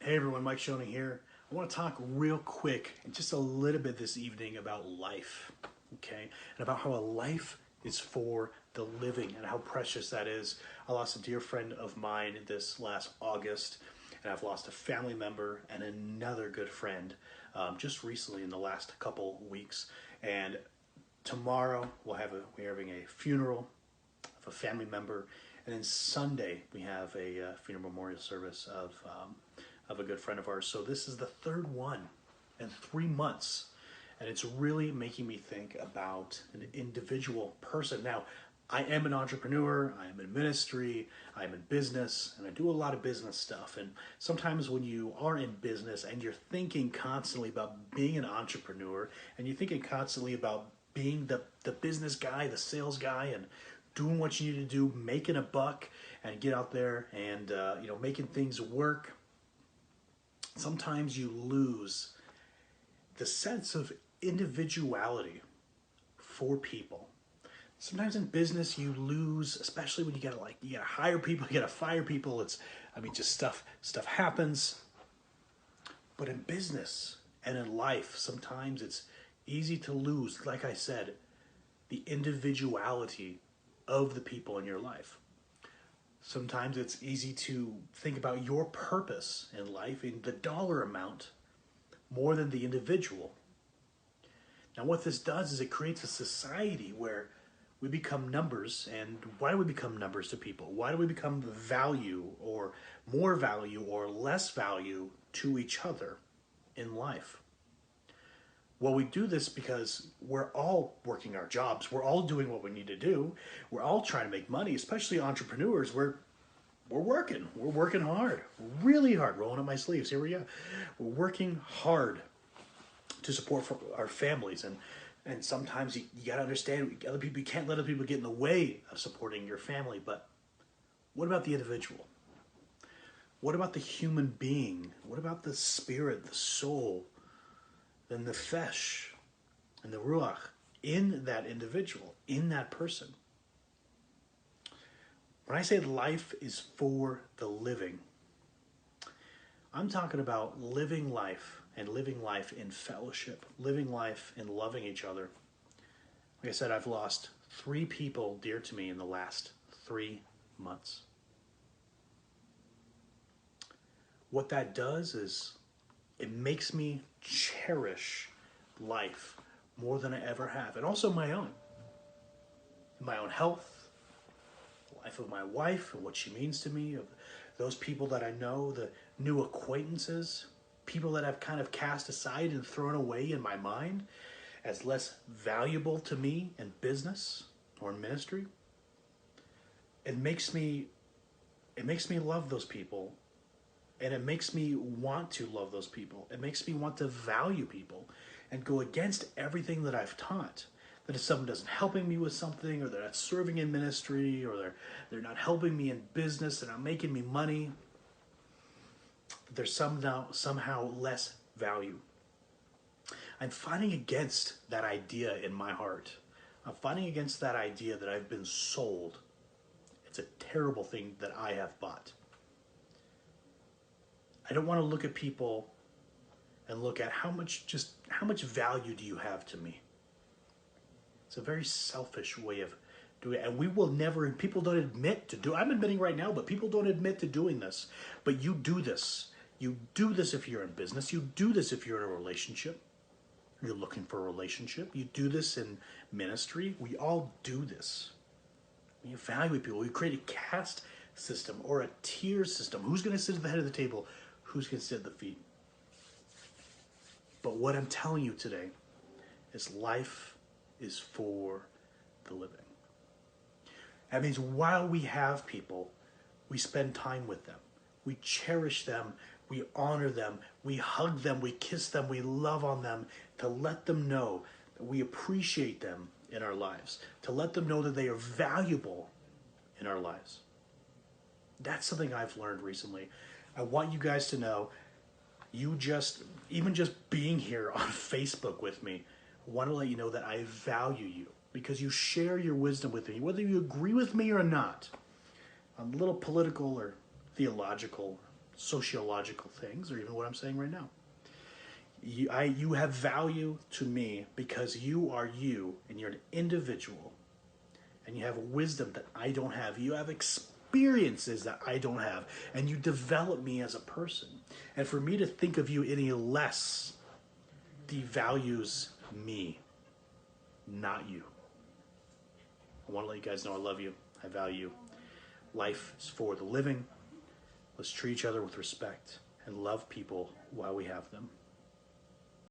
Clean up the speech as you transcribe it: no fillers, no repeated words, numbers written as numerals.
Hey everyone, Mike Schoening here. I want to talk real quick and just a little bit this evening about life, okay? And about how a life is for the living and how precious that is. I lost a dear friend of mine this last August, and I've lost a family member and another good friend just recently in the last couple weeks. And tomorrow we're having a funeral of a family member, and then Sunday we have a funeral memorial service of a good friend of ours. So this is the third one in 3 months, and it's really making me think about an individual person. Now, I am an entrepreneur, I am in ministry, I am in business, and I do a lot of business stuff. And sometimes when you are in business and you're thinking constantly about being an entrepreneur, and you're thinking constantly about being the business guy, the sales guy, and doing what you need to do, making a buck, and get out there and making things work, sometimes you lose the sense of individuality for people. Sometimes in business you lose, especially when you gotta hire people, you gotta fire people. Just stuff happens. But in business and in life, sometimes it's easy to lose, like I said, the individuality of the people in your life. Sometimes it's easy to think about your purpose in life in the dollar amount more than the individual. Now, what this does is it creates a society where we become numbers. And why do we become numbers to people? Why do we become value or more value or less value to each other in life? Well, we do this because we're all working our jobs. We're all doing what we need to do. We're all trying to make money, especially entrepreneurs. We're working. We're working hard, really hard, rolling up my sleeves. Here we go. We're working hard to support our families. And sometimes you got to understand, you can't let other people get in the way of supporting your family. But what about the individual? What about the human being? What about the spirit, the soul, the nefesh, and the ruach in that individual, in that person? When I say life is for the living, I'm talking about living life and living life in fellowship, living life in loving each other. Like I said, I've lost 3 people dear to me in the last 3 months. What that does is it makes me cherish life more than I ever have, and also my own health, the life of my wife and what she means to me, of those people that I know, the new acquaintances, people that I've kind of cast aside and thrown away in my mind as less valuable to me in business or in ministry. It makes me love those people. And it makes me want to love those people. It makes me want to value people and go against everything that I've taught. That if someone doesn't helping me with something, or they're not serving in ministry, or they're not helping me in business, they're not making me money, there's somehow less value. I'm fighting against that idea in my heart. I'm fighting against that idea that I've been sold. It's a terrible thing that I have bought. I don't want to look at people and look at how much value do you have to me. It's a very selfish way of doing it. And we will never, and people don't admit to do, I'm admitting right now, but people don't admit to doing this. But you do this. You do this if you're in business. You do this if you're in a relationship. You're looking for a relationship. You do this in ministry. We all do this. We evaluate people. We create a caste system or a tier system. Who's going to sit at the head of the table? Who's going to sit at the feet? But what I'm telling you today is life is for the living. That means while we have people, we spend time with them. We cherish them. We honor them. We hug them. We kiss them. We love on them to let them know that we appreciate them in our lives, to let them know that they are valuable in our lives. That's something I've learned recently. I want you guys to know, even just being here on Facebook with me, I want to let you know that I value you because you share your wisdom with me, whether you agree with me or not. I'm a little political or theological, sociological things, or even what I'm saying right now. You have value to me because you are you, and you're an individual, and you have wisdom that I don't have. You have experiences that I don't have, and you develop me as a person. And for me to think of you any less devalues me, not you. I want to let you guys know I love you. I value you. Life is for the living. Let's treat each other with respect and love people while we have them.